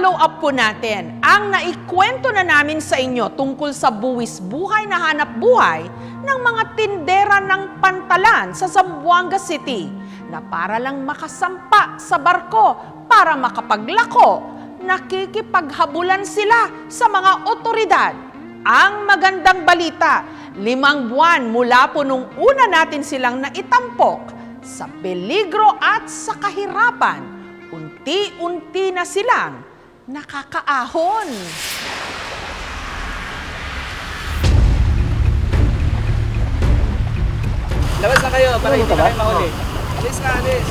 follow up po natin ang naikwento na namin sa inyo tungkol sa buwis buhay na hanap buhay ng mga tindera ng pantalan sa Zamboanga City na para lang makasampa sa barko para makapaglako, nakikipaghabulan sila sa mga otoridad. Ang magandang balita, 5 buwan mula po nung una natin silang naitampok sa peligro at sa kahirapan, unti-unti na silang nakakaahon. Labas na kayo para hindi na kayo mahuli. Alis na, alis.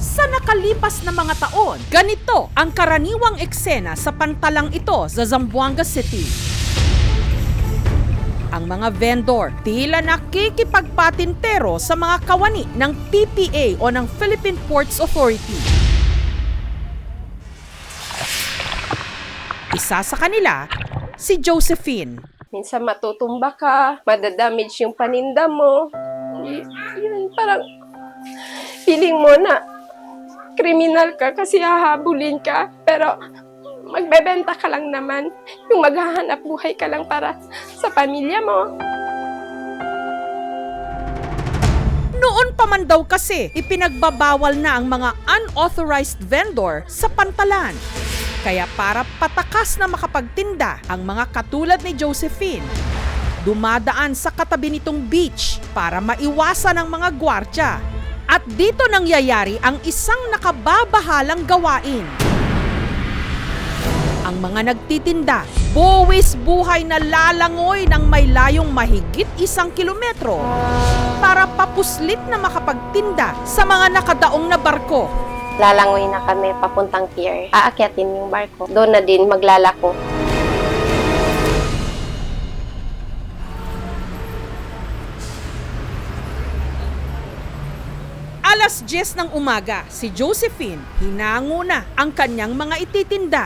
Sa nakalipas na mga taon, ganito ang karaniwang eksena sa pantalang ito sa Zamboanga City. Ang mga vendor tila nakikipagpatintero sa mga kawani ng PPA o ng Philippine Ports Authority. Isa sa kanila, si Josephine. Minsan matutumba ka, madadamage yung paninda mo. Yun, parang feeling mo na kriminal ka kasi hahabulin ka. Pero magbebenta ka lang naman. Yung maghahanap buhay ka lang para sa pamilya mo. Noon pa man daw kasi, ipinagbabawal na ang mga unauthorized vendor sa pantalan. Kaya para patakas na makapagtinda ang mga katulad ni Josephine, dumadaan sa katabi nitong beach para maiwasan ang mga gwardya. At dito nangyayari ang isang nakababahalang gawain. Ang mga nagtitinda, buwis buhay na lalangoy ng may layong mahigit 1 kilometro para papuslit na makapagtinda sa mga nakadaong na barko. Lalangoy na kami papuntang pier. Aakyatin yung barko. Doon na din maglalako. Alas 10 ng umaga, si Josephine hinango na ang kanyang mga ititinda.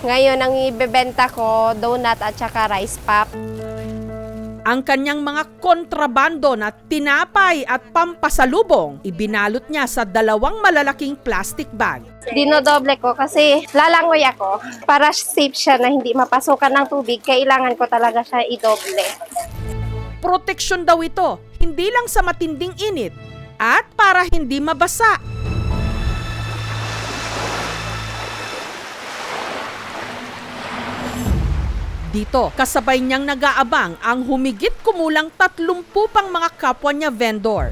Ngayon, ang ibebenta ko, donut at saka rice pop. Ang kanyang mga kontrabando na tinapay at pampasalubong, ibinalot niya sa 2 malalaking plastic bag. Dinodoble ko kasi lalangoy ako. Para safe siya na hindi mapasukan ng tubig, kailangan ko talaga siya idoble. Proteksyon daw ito, hindi lang sa matinding init at para hindi mabasa. Dito, kasabay niyang nag-aabang ang humigit kumulang 30 pang mga kapwa niya vendor.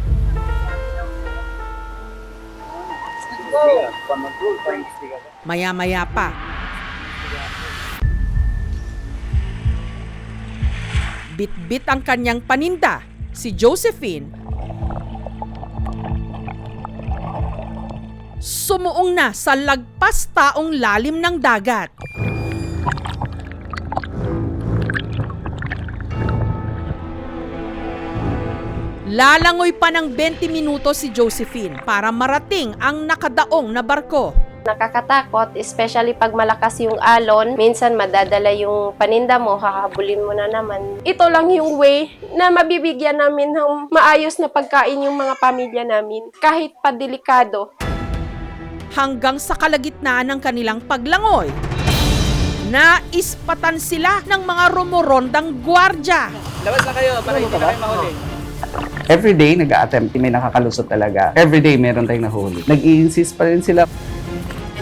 Maya-maya pa, bit-bit ang kanyang paninda, si Josephine sumuong na sa lagpas taong lalim ng dagat. Lalangoy pa ng 20 minuto si Josephine para marating ang nakadaong na barko. Nakakatakot, especially pag malakas yung alon. Minsan madadala yung paninda mo, hahabulin mo na naman. Ito lang yung way na mabibigyan namin ng maayos na pagkain yung mga pamilya namin. Kahit pa delikado. Hanggang sa kalagitnaan ng kanilang paglangoy, naispatan sila ng mga rumorondang gwardya. Labas na kayo para hindi na kayo mahuli. Everyday, nag-a-attempt, may nakakalusot talaga. Everyday, meron tayong nahuli. Nag-i-insist pa rin sila.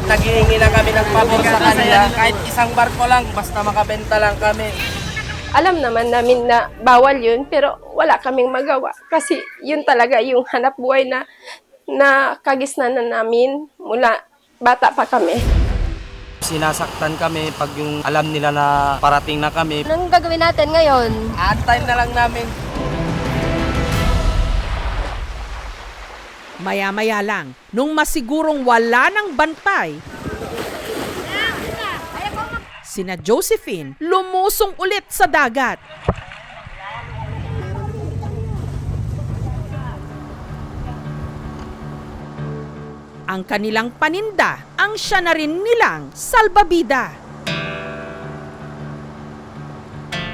Naghihingi na kami ng pabor sa kanila. Kahit isang barko lang, basta makabenta lang kami. Alam naman namin na bawal yun, pero wala kaming magawa. Kasi yun talaga yung hanap buhay na kagisnanan namin mula bata pa kami. Sinasaktan kami pag yung alam nila na parating na kami. Anong gagawin natin ngayon? Antay na lang namin. Maya-maya lang, nung masigurong wala ng bantay, sina Josephine lumusong ulit sa dagat. Ang kanilang paninda ang siya na rin nilang salbabida.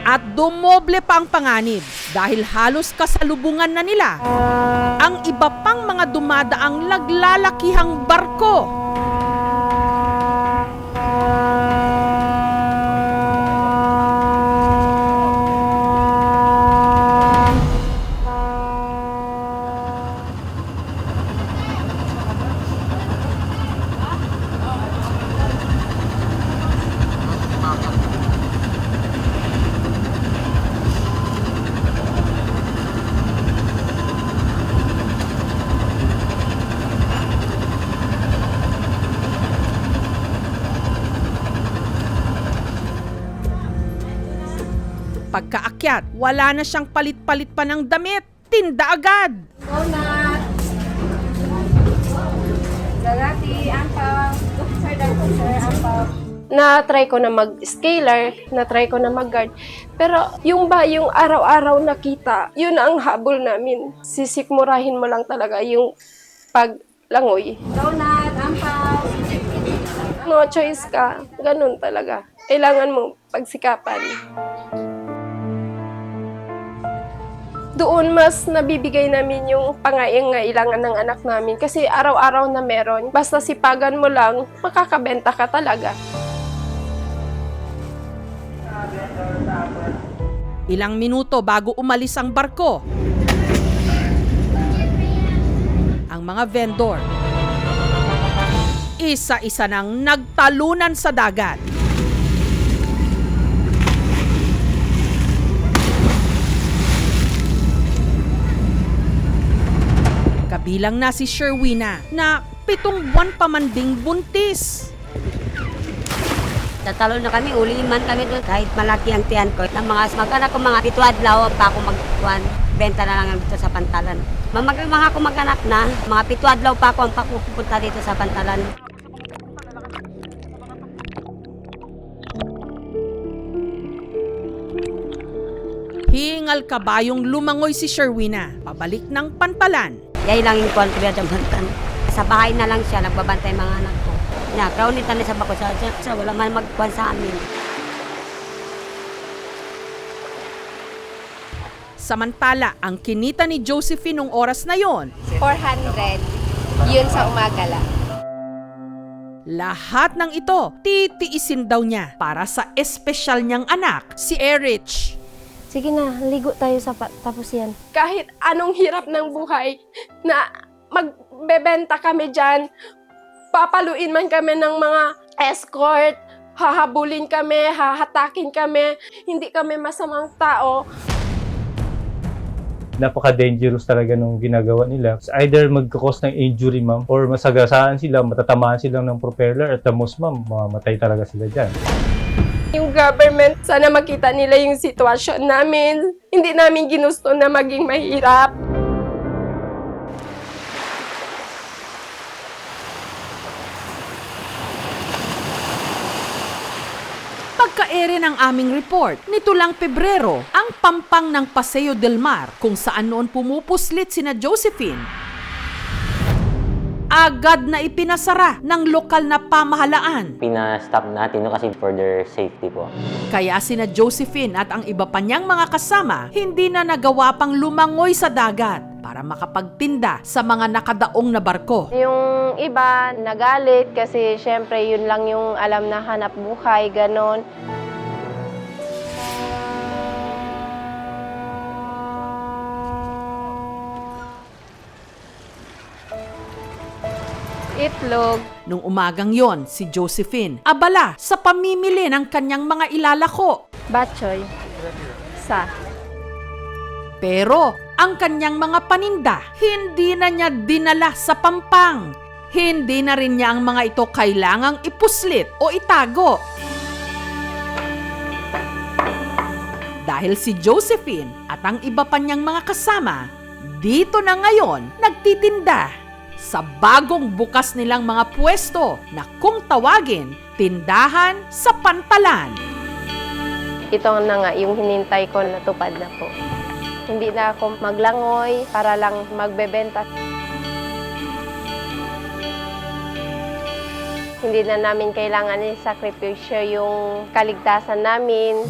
At dumoble pa ang panganib dahil halos kasalubungan na nila ang iba pang mga dumadaang naglalakihang barko. Pagkaakyat, wala na siyang palit-palit pa ng damit. Tinda agad. Na-try ko na mag-scaler, na-try ko na mag-guard. Pero yung araw-araw nakita, yun ang habol namin. Sisikmurahin mo lang talaga yung paglangoy. Donut, ampaw. No choice ka. Ganun talaga. Kailangan mo pagsikapan. Doon mas nabibigay namin yung pangailangan ng anak namin kasi araw-araw na meron. Basta sipagan mo lang, makakabenta ka talaga. Ilang minuto bago umalis ang barko, ang mga vendor isa-isa nang nagtalunan sa dagat. Kabilang na si Sherwina na 7 buwan pa man ding buntis. Tatalo na kami, uliin man kami doon. Kahit malaki ang tiyan ko. Ng mga mag-anak ko, mga 7 adlaw pa ako benta na lang dito sa Pantalan. Mga ako mag-anak na, mga 7 adlaw pa ako ang papupunta dito sa Pantalan. Hingal kabayong lumangoy si Sherwina, pabalik ng Pantalan. Yay lang yung kuwan ko sa Pantalan. Sa bahay na lang siya, nagbabantay mga anak ko. Kaunitan na sa bako sa wala man magkuhan sa amin. Samantala, ang kinita ni Josephine nung oras na yon, 400. Yun sa umaga lang. lahat ng ito titiisin daw niya para sa espesyal niyang anak, si Erich. Sige na, ligo tayo sa tapos yan. Kahit anong hirap ng buhay na magbebenta kami dyan, papaluin man kami ng mga escort, hahabulin kami, hahatakin kami, hindi kami masamang tao. Napaka-dangerous talaga nung ginagawa nila. Either magkakos ng injury, ma'am, or masagasaan sila, matatamaan sila ng propeller, at the most, ma'am, mamatay talaga sila dyan. Yung government, sana makita nila yung sitwasyon namin. Hindi namin ginusto na maging mahirap. Pagka-ere ng aming report, nito lang Pebrero, ang pampang ng Paseo del Mar kung saan noon pumupuslit sina Josephine, agad na ipinasara ng lokal na pamahalaan. Pina-stop natin no, kasi for their safety po. Kaya sina Josephine at ang iba pa niyang mga kasama hindi na nagawa pang lumangoy sa dagat para makapagtinda sa mga nakadaong na barko. Yung iba nagalit kasi syempre yun lang yung alam na hanap buhay, ganon. Itlog. Nung umagang yon, si Josephine abala sa pamimili ng kanyang mga ilalako. Batchoy. Sa. Pero ang kanyang mga paninda, hindi na niya dinala sa pampang. Hindi na rin niya ang mga ito kailangang ipuslit o itago. Dahil si Josephine at ang iba pa niyang mga kasama, dito na ngayon nagtitinda sa bagong bukas nilang mga pwesto na kung tawagin, tindahan sa Pantalan. Ito na nga yung hinintay ko, natupad na po. Hindi na ako maglangoy para lang magbebenta. Hindi na namin kailangan i-sakripisyo yung kaligtasan namin.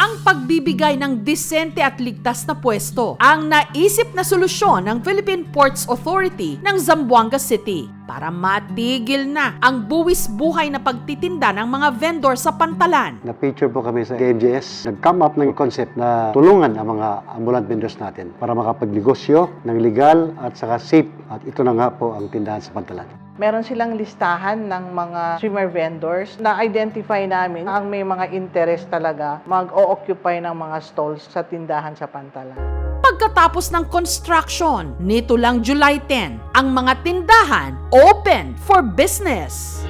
Ang pagbibigay ng disente at ligtas na pwesto ang naisip na solusyon ng Philippine Ports Authority ng Zamboanga City para matigil na ang buwis buhay na pagtitinda ng mga vendor sa Pantalan. Na-feature po kami sa KMJS. Nag-come up ng concept na tulungan ang mga ambulant vendors natin para makapagnegosyo ng legal at saka safe. At ito na nga po ang tindahan sa Pantalan. Meron silang listahan ng mga swimmer vendors na identify namin ang may mga interest talaga mag-o-occupy ng mga stalls sa tindahan sa Pantalan. Pagkatapos ng construction, nito lang July 10, ang mga tindahan open for business.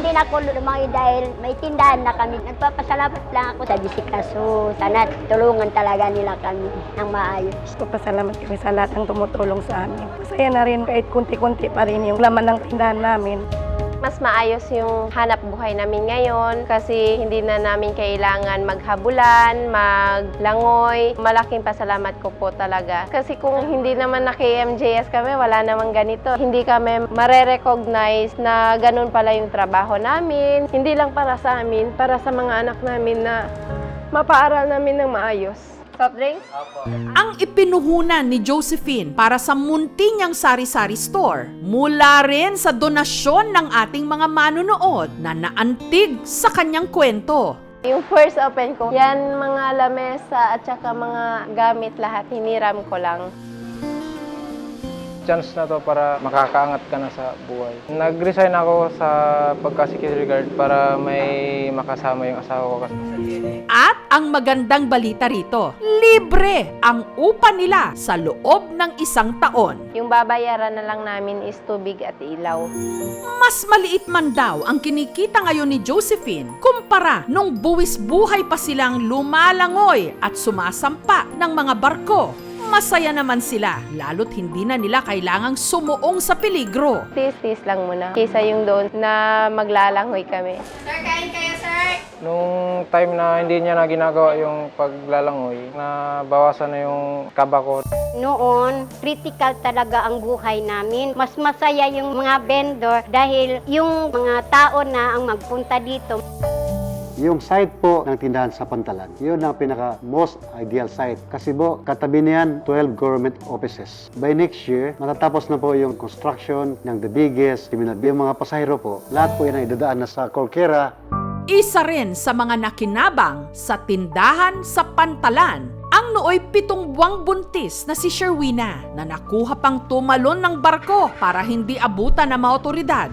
Hindi na ako lumangoy dahil may tindahan na kami. Nagpapasalamat lang ako sa Jessica So. Sana tulungan talaga nila kami ng maayos. Pasalamat kami sa lahat ng tumutulong sa amin. Masaya na rin kahit kunti-kunti pa rin yung laman ng tindahan namin. Mas maayos yung hanap buhay namin ngayon kasi hindi na namin kailangan maghabulan, maglangoy. Malaking pasalamat ko po talaga. Kasi kung hindi naman naki-MJS kami, wala namang ganito. Hindi kami mare-recognize na ganun pala yung trabaho namin. Hindi lang para sa amin, para sa mga anak namin na mapaaral namin ng maayos. Soft drinks? Ang ipinuhunan ni Josephine para sa munti niyang sari-sari store mula rin sa donasyon ng ating mga manunood na naantig sa kanyang kwento. Yung first open ko, yan mga lamesa at saka mga gamit lahat, hiniram ko lang. Chance na to para makakaangat ka na sa buhay. Nag-resign ako sa pagka-security guard para may makasama yung asawa ko. At ang magandang balita rito, libre ang upa nila sa loob ng 1 taon. Yung babayaran na lang namin is tubig at ilaw. Mas maliit man daw ang kinikita ngayon ni Josephine kumpara nung buwis buhay pa silang lumalangoy at sumasampa ng mga barko. Masaya naman sila, lalo't hindi na nila kailangang sumuong sa peligro. Tis-tis lang muna. Kaysa yung doon na maglalangoy kami. Nung time na hindi niya na ginagawa yung paglalangoy, nabawasan na yung kaba ko. Noon, critical talaga ang buhay namin. Mas masaya yung mga vendor dahil yung mga tao na ang magpunta dito. Yung site po ng tindahan sa Pantalan, yun ang pinaka most ideal site. Kasi po, katabi niyan 12 government offices. By next year, matatapos na po yung construction ng the biggest terminal. Yung mga pasahero po, lahat po yan ay dadaan na sa Corquera. Isa rin sa mga nakinabang sa tindahan sa Pantalan ang nooy 7 buwang buntis na si Sherwina na nakuha pang tumalon ng barko para hindi abutan ng mga otoridad.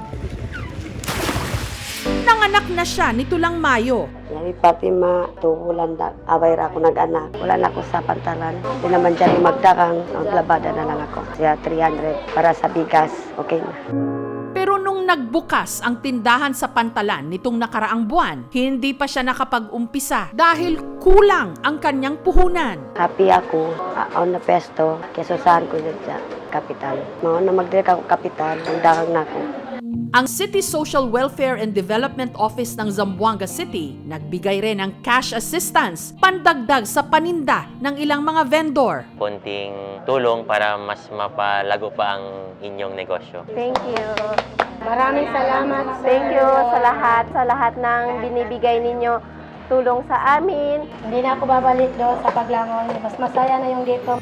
Nanganak na siya nito lang Mayo. Yari pati matubulan na away ra ako nag-anak. Wala na ako sa Pantalan. Hindi naman dyan magtakang maglabada na lang ako. Siya 300 para sa bigas. Okay na. Pero nung nagbukas ang tindahan sa Pantalan nitong nakaraang buwan, hindi pa siya nakapag-umpisa dahil kulang ang kanyang puhunan. Happy ako on the pesto. Kesusahan ko dyan sa kapital. Mga na mag-direct ako kapital, magdakang na ako. Ang City Social Welfare and Development Office ng Zamboanga City nagbigay rin ng cash assistance pandagdag sa paninda ng ilang mga vendor. Konting tulong para mas mapalago pa ang inyong negosyo. Thank you. Maraming salamat. Thank you sa lahat ng binibigay ninyo tulong sa amin. Hindi na ako babalik doon sa paglangoy. Mas masaya na yung dito.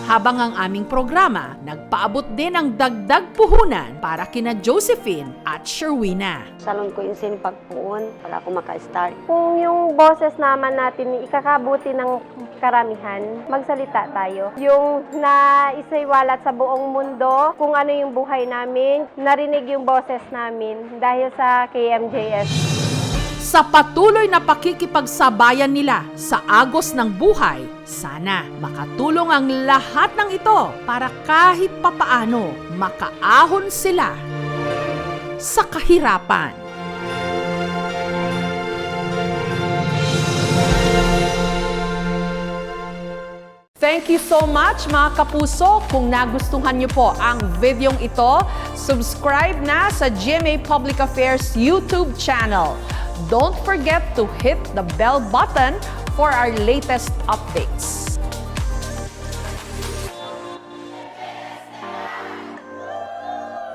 Habang ang aming programa, nagpaabot din ng dagdag puhunan para kina Josephine at Sherwina. Salon ko yung sinipagpuon para ako maka-start. Kung yung boses naman natin ikakabuti ng karamihan, magsalita tayo. Yung naisaiwalat sa buong mundo, kung ano yung buhay namin, narinig yung boses namin dahil sa KMJS. Sa patuloy na pakikipagsabayan nila sa agos ng buhay, sana makatulong ang lahat ng ito para kahit papaano makaahon sila sa kahirapan. Thank you so much mga kapuso. Kung nagustuhan niyo po ang videong ito, subscribe na sa GMA Public Affairs YouTube channel. Don't forget to hit the bell button for our latest updates.